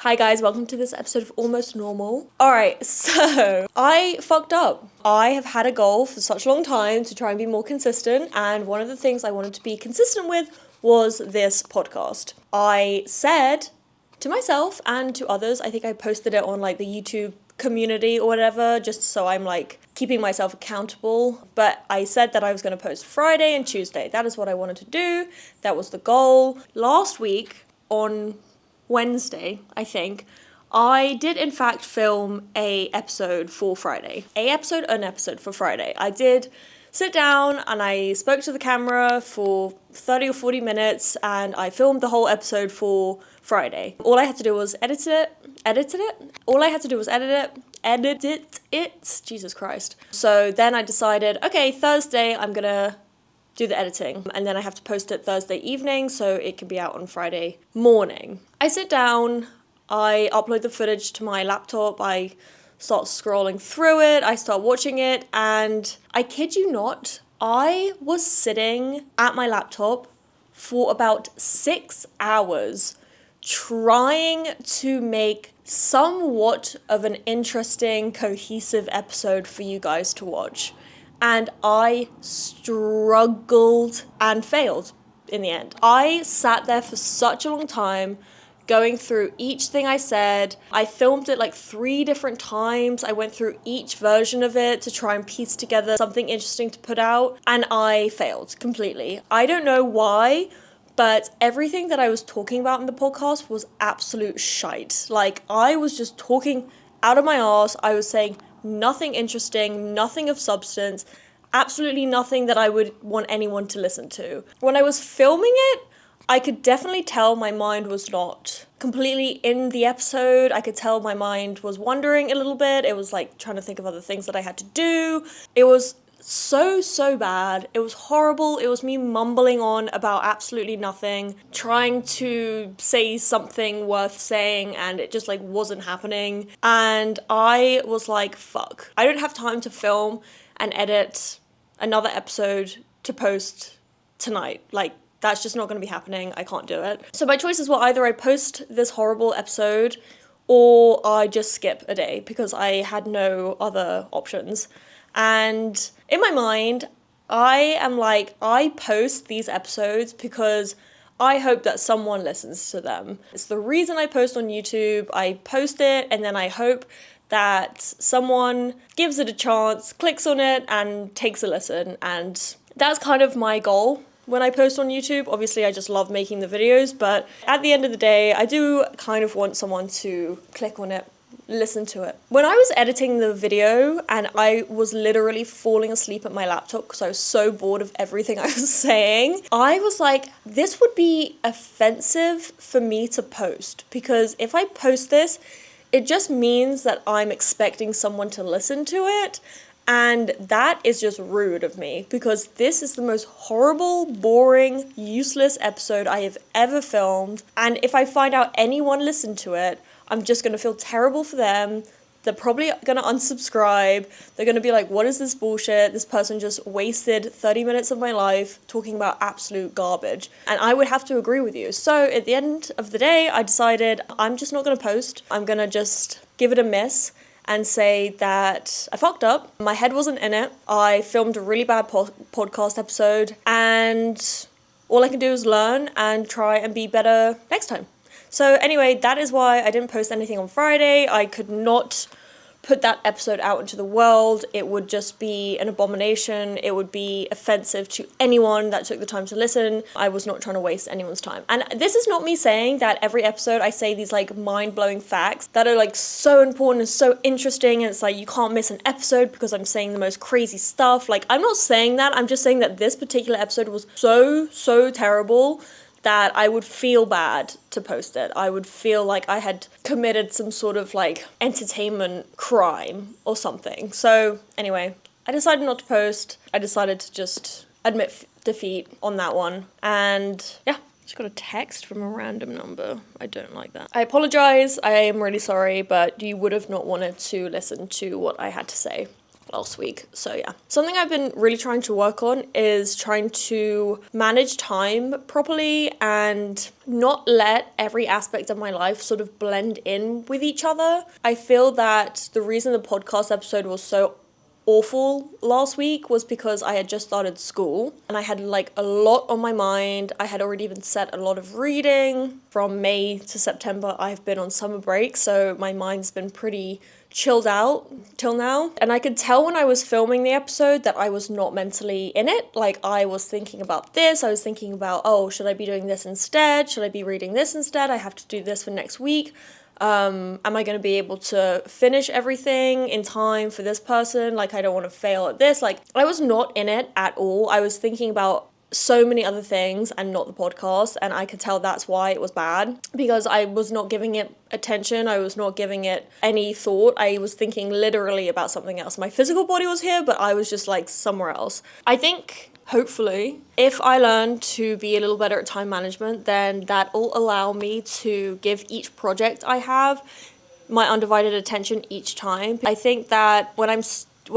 Hi guys, welcome to this episode of Almost Normal. Alright, so I fucked up. I have had a goal for such a long time to try and be more consistent, and one of the things I wanted to be consistent with was this podcast. I said to myself and to others, I think I posted it on like the YouTube community or whatever, just so I'm like keeping myself accountable, but I said that I was going to post Friday and Tuesday. That is what I wanted to do. That was the goal. Last week on Wednesday, I think, I did in fact film an episode for Friday for Friday. I did sit down and I spoke to the camera for 30 or 40 minutes and I filmed the whole episode for Friday. All I had to do was edit it. Jesus Christ. So then I decided, okay, Thursday I'm gonna do the editing, and then I have to post it Thursday evening so it can be out on Friday morning. I sit down, I upload the footage to my laptop, I start scrolling through it, I start watching it, and I kid you not, I was sitting at my laptop for about 6 hours trying to make somewhat of an interesting, cohesive episode for you guys to watch. And I struggled and failed in the end. I sat there for such a long time going through each thing I said. I filmed it like 3 different times. I went through each version of it to try and piece together something interesting to put out, and I failed completely. I don't know why, but everything that I was talking about in the podcast was absolute shite. Like, I was just talking out of my arse. I was saying nothing interesting, nothing of substance, absolutely nothing that I would want anyone to listen to. When I was filming it, I could definitely tell my mind was not completely in the episode. I could tell my mind was wandering a little bit. It was like trying to think of other things that I had to do. It was so bad. It was horrible. It was me mumbling on about absolutely nothing, trying to say something worth saying, and it just like wasn't happening. And I was like, fuck, I don't have time to film and edit another episode to post tonight. Like, that's just not going to be happening. I can't do it. So my choices were either I post this horrible episode or I just skip a day, because I had no other options. And in my mind, I am like, I post these episodes because I hope that someone listens to them. It's the reason I post on YouTube. I post it and then I hope that someone gives it a chance, clicks on it and takes a listen. And that's kind of my goal when I post on YouTube. Obviously, I just love making the videos, but at the end of the day, I do kind of want someone to click on it, listen to it. When I was editing the video and I was literally falling asleep at my laptop because I was so bored of everything I was saying, I was like, this would be offensive for me to post, because if I post this, it just means that I'm expecting someone to listen to it. And that is just rude of me, because this is the most horrible, boring, useless episode I have ever filmed. And if I find out anyone listened to it, I'm just going to feel terrible for them. They're probably going to unsubscribe. They're going to be like, what is this bullshit? This person just wasted 30 minutes of my life talking about absolute garbage. And I would have to agree with you. So at the end of the day, I decided I'm just not going to post. I'm going to just give it a miss and say that I fucked up. My head wasn't in it. I filmed a really bad podcast episode, and all I can do is learn and try and be better next time. So anyway, that is why I didn't post anything on Friday. I could not put that episode out into the world. It would just be an abomination. It would be offensive to anyone that took the time to listen. I was not trying to waste anyone's time. And this is not me saying that every episode I say these like mind-blowing facts that are like so important and so interesting, and it's like you can't miss an episode because I'm saying the most crazy stuff. Like, I'm not saying that. I'm just saying that this particular episode was so terrible that I would feel bad to post it. I would feel like I had committed some sort of like entertainment crime or something. So anyway, I decided not to post. I decided to just admit defeat on that one. And yeah, just got a text from a random number. I don't like that. I apologize. I am really sorry, but you would have not wanted to listen to what I had to say. last week. So yeah, something I've been really trying to work on is trying to manage time properly and not let every aspect of my life sort of blend in with each other. I feel that the reason the podcast episode was so awful last week was because I had just started school and I had like a lot on my mind. I had already been set a lot of reading. From May to September I've been on summer break, so my mind's been pretty chilled out till now. And I could tell when I was filming the episode that I was not mentally in it. Like, I was thinking about this, I was thinking about, oh, should I be doing this instead? Should I be reading this instead? I have to do this for next week. Am I going to be able to finish everything in time for this person? Like, I don't want to fail at this. Like, I was not in it at all. I was thinking about so many other things and not the podcast, and I could tell that's why it was bad, because I was not giving it attention. I was not giving it any thought. I was thinking literally about something else. My physical body was here, but I was just like somewhere else. I think hopefully, if I learn to be a little better at time management, then that will allow me to give each project I have my undivided attention each time. I think that when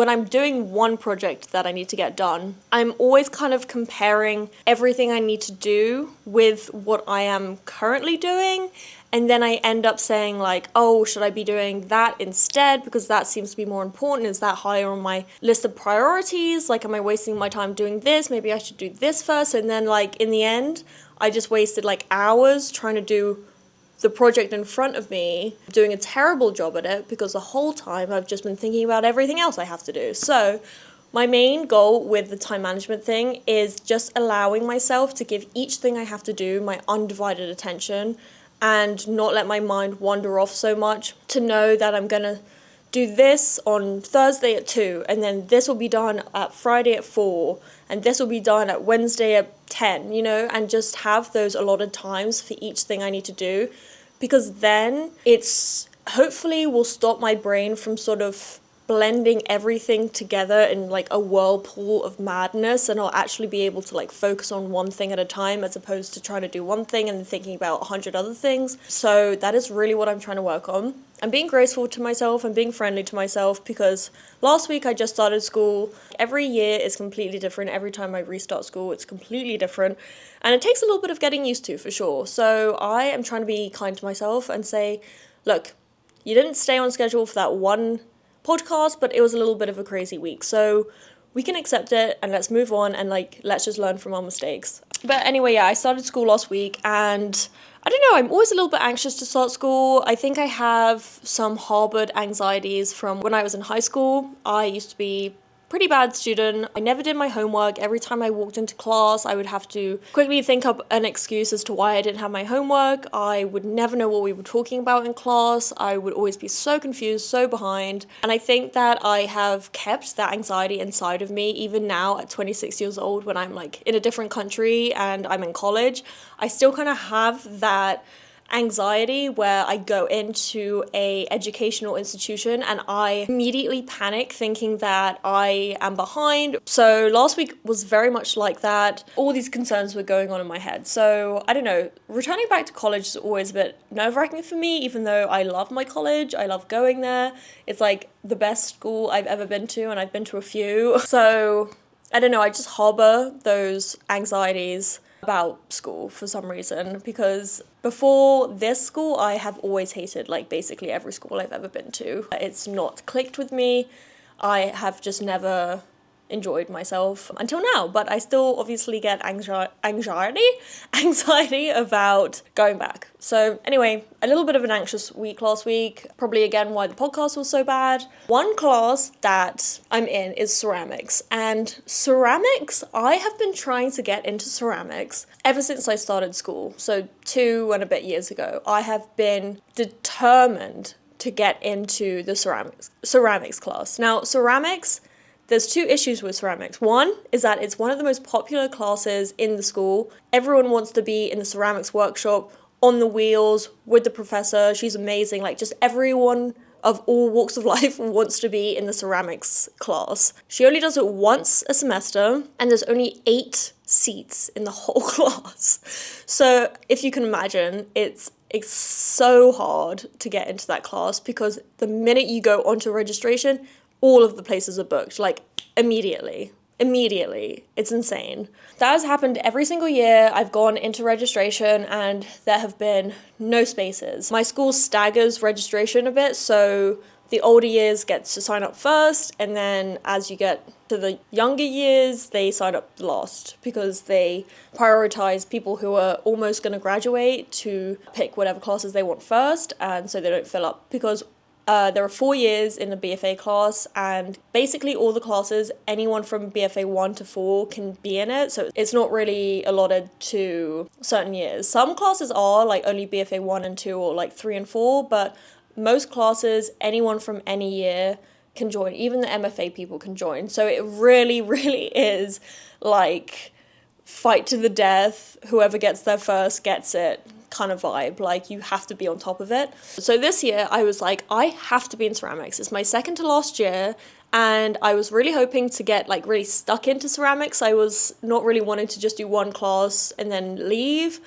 I'm doing one project that I need to get done, I'm always kind of comparing everything I need to do with what I am currently doing. And then I end up saying like, oh, should I be doing that instead? Because that seems to be more important. Is that higher on my list of priorities? Like, am I wasting my time doing this? Maybe I should do this first. And then like in the end, I just wasted like hours trying to do the project in front of me, doing a terrible job at it because the whole time I've just been thinking about everything else I have to do. So my main goal with the time management thing is just allowing myself to give each thing I have to do my undivided attention and not let my mind wander off so much, to know that I'm gonna do this on Thursday at 2, and then this will be done at Friday at 4, and this will be done at Wednesday at 10, and just have those allotted times for each thing I need to do, because then it's hopefully will stop my brain from sort of blending everything together in like a whirlpool of madness, and I'll actually be able to like focus on one thing at a time as opposed to trying to do one thing and thinking about 100 other things. So that is really what I'm trying to work on. I'm being graceful to myself and being friendly to myself, because last week I just started school. Every year is completely different. Every time I restart school, it's completely different. And it takes a little bit of getting used to, for sure. So I am trying to be kind to myself and say, look, you didn't stay on schedule for that one podcast, but it was a little bit of a crazy week. So we can accept it and let's move on and like, let's just learn from our mistakes. But anyway, yeah, I started school last week and I don't know, I'm always a little bit anxious to start school. I think I have some harbored anxieties from when I was in high school. I used to be pretty bad student. I never did my homework. Every time I walked into class, I would have to quickly think up an excuse as to why I didn't have my homework. I would never know what we were talking about in class. I would always be so confused, so behind. And I think that I have kept that anxiety inside of me even now at 26 years old, when I'm like in a different country and I'm in college. I still kind of have that anxiety where I go into a educational institution and I immediately panic thinking that I am behind. So last week was very much like that. All these concerns were going on in my head. So I don't know, returning back to college is always a bit nerve-wracking for me, even though I love my college. I love going there. It's like the best school I've ever been to, and I've been to a few. So I don't know, I just harbor those anxieties about school for some reason, because before this school I have always hated like basically every school I've ever been to. It's not clicked with me. I have just never enjoyed myself until now, but I still obviously get anxiety about going back. So anyway, a little bit of an anxious week last week, probably again why the podcast was so bad. One class that I'm in is ceramics, and ceramics, I have been trying to get into ceramics ever since I started school, so 2 and a bit years ago. I have been determined to get into the ceramics class. Now, ceramics, there's 2 issues with ceramics. One is that it's one of the most popular classes in the school. Everyone wants to be in the ceramics workshop, on the wheels, with the professor. She's amazing. Like, just everyone of all walks of life wants to be in the ceramics class. She only does it once a semester, and there's only 8 seats in the whole class. So if you can imagine, it's so hard to get into that class, because the minute you go onto registration, all of the places are booked, like immediately. It's insane. That has happened every single year. I've gone into registration and there have been no spaces. My school staggers registration a bit, so the older years get to sign up first, and then as you get to the younger years, they sign up last because they prioritize people who are almost going to graduate to pick whatever classes they want first, and so they don't fill up because there are 4 years in the BFA class, and basically all the classes, anyone from BFA 1 to 4 can be in it, so it's not really allotted to certain years. Some classes are, like, only BFA 1 and 2 or, like, 3 and 4, but most classes, anyone from any year can join. Even the MFA people can join. So it really, really is, like, fight to the death, whoever gets there first gets it kind of vibe. Like, you have to be on top of it. So this year I was like, I have to be in ceramics. It's my second to last year, and I was really hoping to get, like, really stuck into ceramics. I was not really wanting to just do one class and then leave.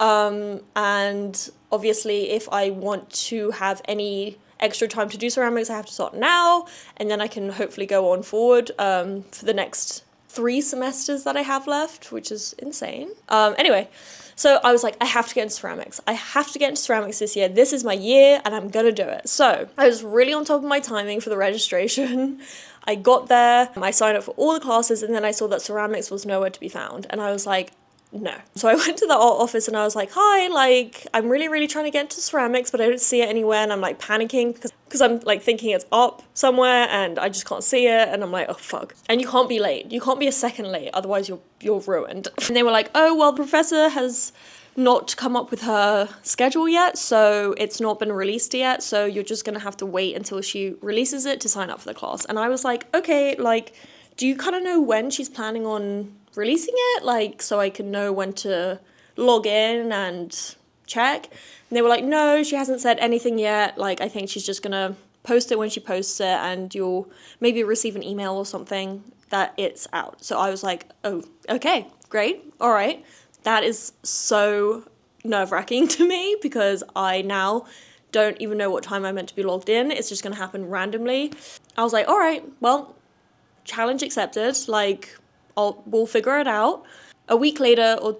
And obviously if I want to have any extra time to do ceramics, I have to start now, and then I can hopefully go on forward for the next 3 semesters that I have left, which is insane. Anyway, so I was like, I have to get into ceramics. I have to get into ceramics this year. This is my year and I'm gonna do it. So I was really on top of my timing for the registration. I got there, I signed up for all the classes, and then I saw that ceramics was nowhere to be found. And I was like, no. So I went to the art office and I was like, hi, like, I'm really trying to get into ceramics, but I don't see it anywhere, and I'm like panicking because I'm like thinking it's up somewhere and I just can't see it, and I'm like, oh fuck. And you can't be late. You can't be a second late, otherwise you're ruined. And they were like, oh, well, the professor has not come up with her schedule yet, so it's not been released yet, so you're just gonna have to wait until she releases it to sign up for the class. And I was like, okay, like, do you kind of know when she's planning on releasing it, like, so I can know when to log in and check? And they were like, no, she hasn't said anything yet, like, I think she's just gonna post it when she posts it, and you'll maybe receive an email or something that it's out. So I was like, oh, okay, great, all right. That is so nerve-wracking to me because I now don't even know what time I'm meant to be logged in. It's just gonna happen randomly. I was like, all right, well, challenge accepted, like, we'll figure it out. A week later, or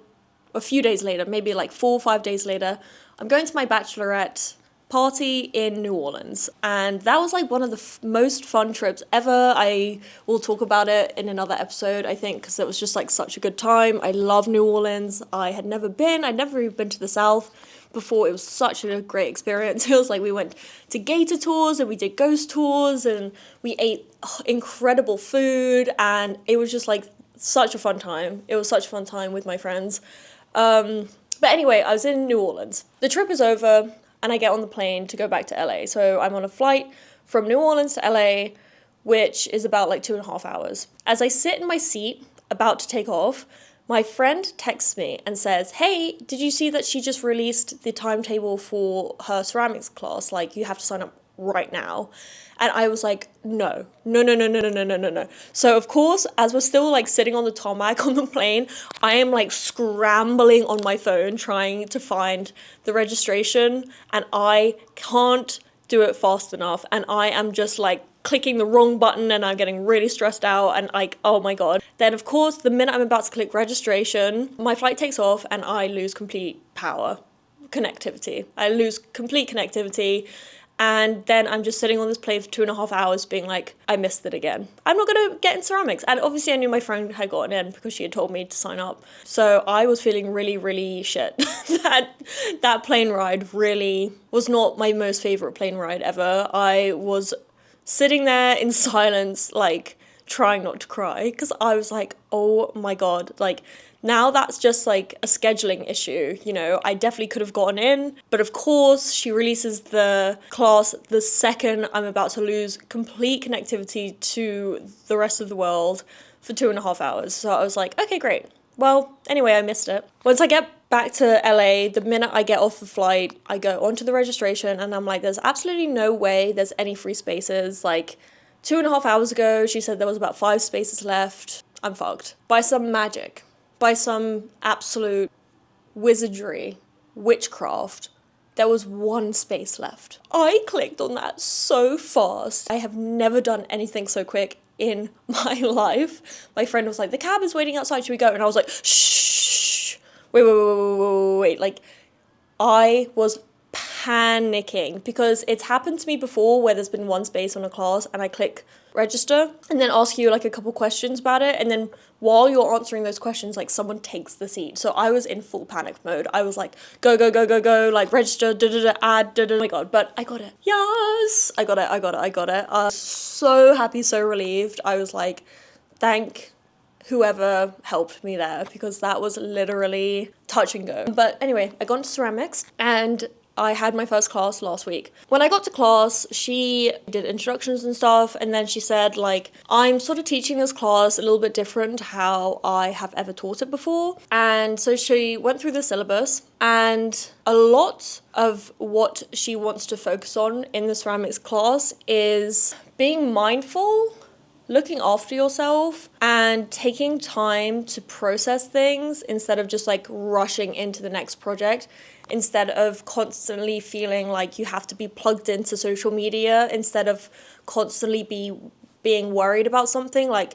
a few days later, maybe like 4 or 5 days later, I'm going to my bachelorette party in New Orleans, and that was like one of the most fun trips ever. I will talk about it in another episode, I think, because it was just like such a good time. I love New Orleans. I'd never even been to the South before. It was such a great experience. It was like we went to gator tours and we did ghost tours and we ate incredible food, and it was just like such a fun time. It was such a fun time with my friends. But anyway, I was in New Orleans. The trip is over and I get on the plane to go back to LA. So I'm on a flight from New Orleans to LA, which is about like 2.5 hours. As I sit in my seat about to take off, my friend texts me and says, hey, did you see that she just released the timetable for her ceramics class? Like, you have to sign up right now. And I was like, no. So of course, as we're still like sitting on the tarmac on the plane, I am like scrambling on my phone trying to find the registration, and I can't do it fast enough, and I am just like clicking the wrong button, and I'm getting really stressed out, and like, oh my god. Then of course, the minute I'm about to click registration, my flight takes off and I lose complete power, connectivity. I lose complete connectivity. And then I'm just sitting on this plane for 2.5 hours being like, I missed it again. I'm not going to get in ceramics. And obviously I knew my friend had gotten in because she had told me to sign up. So I was feeling really shit. That plane ride really was not my most favorite plane ride ever. I was sitting there in silence, like trying not to cry, because I was like, oh my god, like, now that's just like a scheduling issue, you know. I definitely could have gotten in, but of course she releases the class the second I'm about to lose complete connectivity to the rest of the world for 2.5 hours. So I was like, okay, great. Well, anyway, I missed it. Once I get back to LA, the minute I get off the flight, I go onto the registration and I'm like, there's absolutely no way there's any free spaces. Like, 2.5 hours ago, she said there was about 5 spaces left. I'm fucked. By some magic, by some absolute wizardry, witchcraft, there was one space left. I clicked on that so fast. I have never done anything so quick in my life. My friend was like, the cab is waiting outside, should we go? And I was like, shh, wait. Like, I was panicking because it's happened to me before where there's been one space on a class and I click register and then ask you like a couple questions about it, and then while you're answering those questions, like someone takes the seat. So I was in full panic mode. I was like, go, like register, add, oh my god, but I got it. Yes, I got it. I was so happy, so relieved. I was like, thank whoever helped me there, because that was literally touch and go. But anyway, I got into ceramics and I had my first class last week. When I got to class, she did introductions and stuff, and then she said, like, I'm sort of teaching this class a little bit different to how I have ever taught it before. And so she went through the syllabus, and a lot of what she wants to focus on in the ceramics class is being mindful, looking after yourself, and taking time to process things instead of just like rushing into the next project, instead of constantly feeling like you have to be plugged into social media, instead of constantly being worried about something. Like,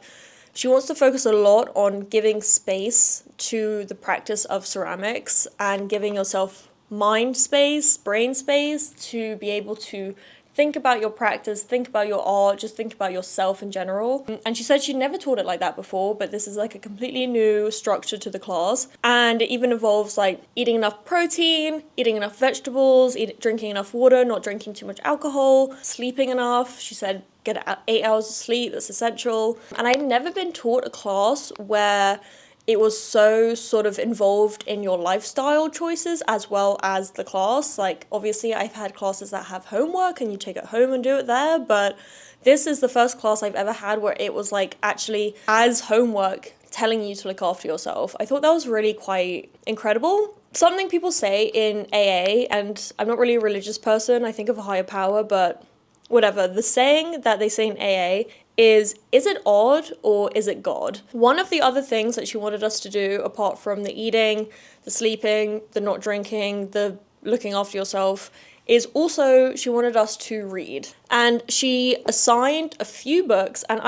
she wants to focus a lot on giving space to the practice of ceramics and giving yourself mind space, brain space to be able to think about your practice, think about your art, just think about yourself in general. And she said she'd never taught it like that before, but this is like a completely new structure to the class. And it even involves like eating enough protein, eating enough vegetables, drinking enough water, not drinking too much alcohol, sleeping enough. She said get 8 hours of sleep, that's essential. And I'd never been taught a class where it was so sort of involved in your lifestyle choices as well as the class. Like, obviously I've had classes that have homework and you take it home and do it there, but this is the first class I've ever had where it was like actually as homework telling you to look after yourself. I thought that was really quite incredible. Something people say in AA, and I'm not really a religious person, I think of a higher power, but whatever. The saying that they say in AA is it odd or is it God? One of the other things that she wanted us to do, apart from the eating, the sleeping, the not drinking, the looking after yourself, is also she wanted us to read. And she assigned a few books, and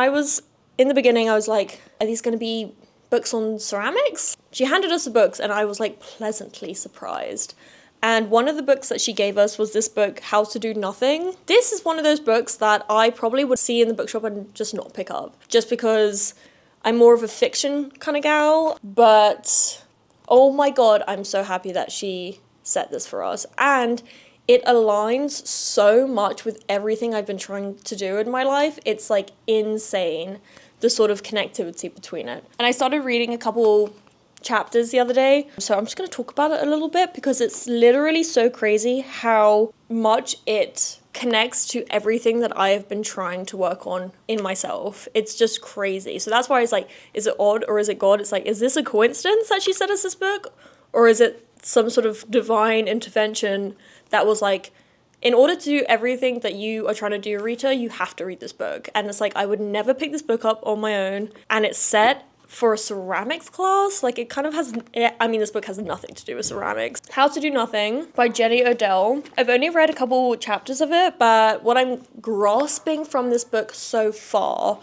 in the beginning I was like, are these going to be books on ceramics? She handed us the books and I was like pleasantly surprised. And one of the books that she gave us was this book, How to Do Nothing. This is one of those books that I probably would see in the bookshop and just not pick up, just because I'm more of a fiction kind of gal. But oh my god, I'm so happy that she set this for us. And it aligns so much with everything I've been trying to do in my life. It's like insane, the sort of connectivity between it. And I started reading a couple chapters the other day, so I'm just going to talk about it a little bit because it's literally so crazy how much it connects to everything that I have been trying to work on in myself. It's just crazy. So that's why it's like, is it odd or is it God? It's like, is this a coincidence that she sent us this book, or is it some sort of divine intervention that was like, in order to do everything that you are trying to do, Rita, you have to read this book. And it's like, I would never pick this book up on my own, and it's set for a ceramics class. Like, it kind of has, this book has nothing to do with ceramics. How to Do Nothing by Jenny Odell. I've only read a couple chapters of it, but what I'm grasping from this book so far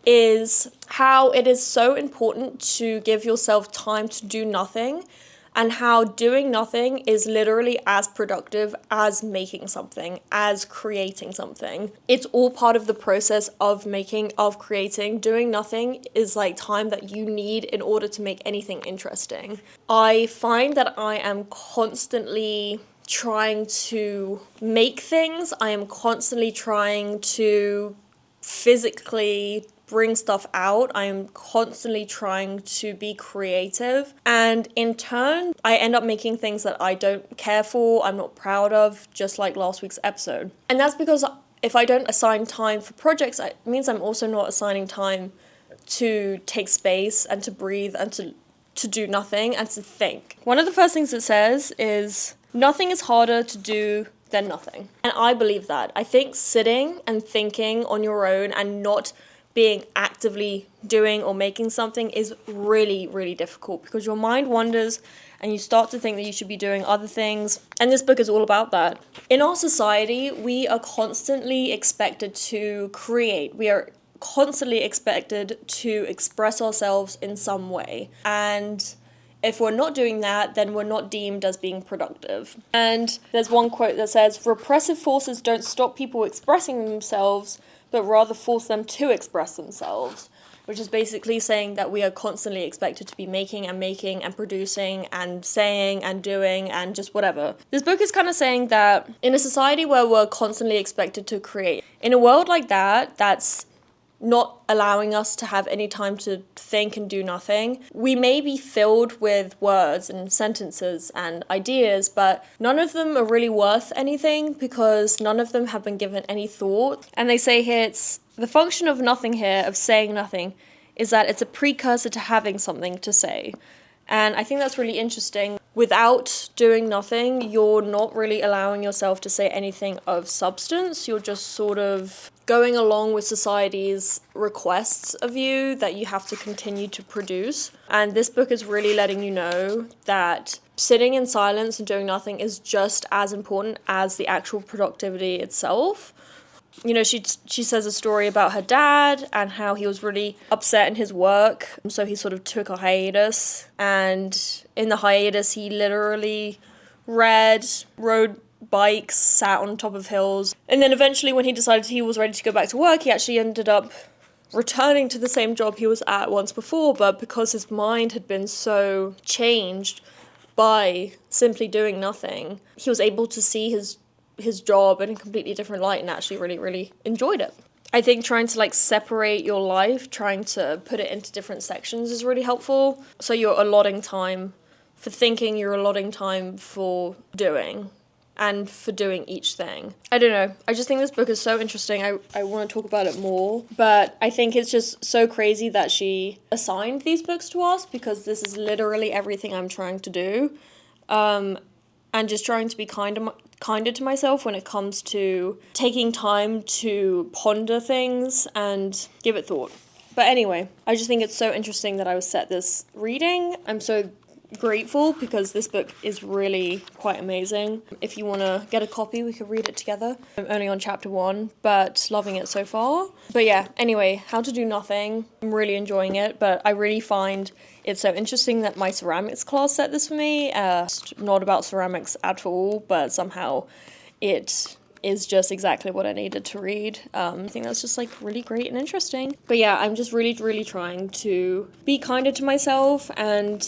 is how it is so important to give yourself time to do nothing, and how doing nothing is literally as productive as making something, as creating something. It's all part of the process of creating. Doing nothing is like time that you need in order to make anything interesting. I find that I am constantly trying to make things. I am constantly trying to physically bring stuff out. I am constantly trying to be creative, and in turn I end up making things that I don't care for, I'm not proud of, just like last week's episode. And that's because if I don't assign time for projects, it means I'm also not assigning time to take space and to breathe and to do nothing and to think. One of the first things it says is, nothing is harder to do than nothing. And I believe that. I think sitting and thinking on your own and not being actively doing or making something is really, really difficult because your mind wanders and you start to think that you should be doing other things. And this book is all about that. In our society, we are constantly expected to create. We are constantly expected to express ourselves in some way. And if we're not doing that, then we're not deemed as being productive. And there's one quote that says, "Repressive forces don't stop people expressing themselves, but rather force them to express themselves," which is basically saying that we are constantly expected to be making and producing and saying and doing and just whatever. This book is kind of saying that in a society where we're constantly expected to create, in a world like that, that's not allowing us to have any time to think and do nothing, we may be filled with words and sentences and ideas, but none of them are really worth anything because none of them have been given any thought. And they say here, it's the function of nothing here, of saying nothing, is that it's a precursor to having something to say. And I think that's really interesting. Without doing nothing, you're not really allowing yourself to say anything of substance. You're just sort of going along with society's requests of you that you have to continue to produce. And this book is really letting you know that sitting in silence and doing nothing is just as important as the actual productivity itself. You know, she says a story about her dad and how he was really upset in his work, so he sort of took a hiatus, and in the hiatus he literally read, rode bikes, sat on top of hills, and then eventually when he decided he was ready to go back to work, he actually ended up returning to the same job he was at once before, but because his mind had been so changed by simply doing nothing, he was able to see his job in a completely different light and actually really, really enjoyed it. I think trying to separate your life, trying to put it into different sections is really helpful. So you're allotting time for thinking, you're allotting time for doing, and for doing each thing. I don't know. I just think this book is so interesting. I want to talk about it more, but I think it's just so crazy that she assigned these books to us because this is literally everything I'm trying to do. And just trying to be kinder to myself when it comes to taking time to ponder things and give it thought. But anyway, I just think it's so interesting that I was set this reading. I'm so grateful because this book is really quite amazing. If you want to get a copy, we could read it together. I'm only on chapter 1, but loving it so far. But yeah, anyway, How to Do Nothing. I'm really enjoying it, but I really find it's so interesting that my ceramics class set this for me. It's not about ceramics at all, but somehow it is just exactly what I needed to read. I think that's just really great and interesting. But yeah, I'm just really, really trying to be kinder to myself and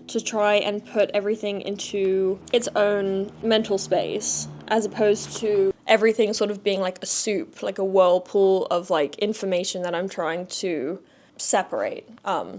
to try and put everything into its own mental space, as opposed to everything sort of being like a soup, like a whirlpool of information that I'm trying to separate.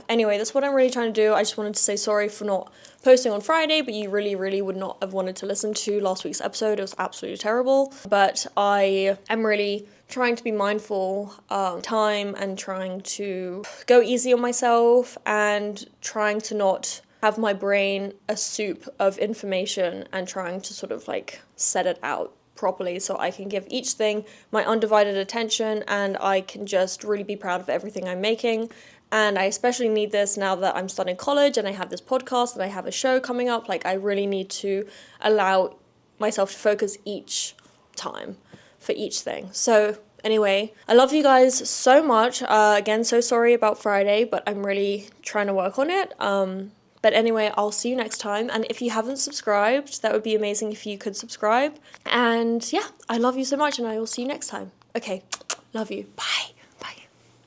Anyway, that's what I'm really trying to do. I just wanted to say sorry for not posting on Friday, but you really, really would not have wanted to listen to last week's episode. It was absolutely terrible. But I am really trying to be mindful of time and trying to go easy on myself and trying to not have my brain a soup of information and trying to sort of set it out properly so I can give each thing my undivided attention and I can just really be proud of everything I'm making. And I especially need this now that I'm starting college and I have this podcast and I have a show coming up. I really need to allow myself to focus each time for each thing. So anyway, I love you guys so much. Again, so sorry about Friday, but I'm really trying to work on it. But anyway, I'll see you next time. And if you haven't subscribed, that would be amazing if you could subscribe. And yeah, I love you so much and I will see you next time. Okay, love you. Bye.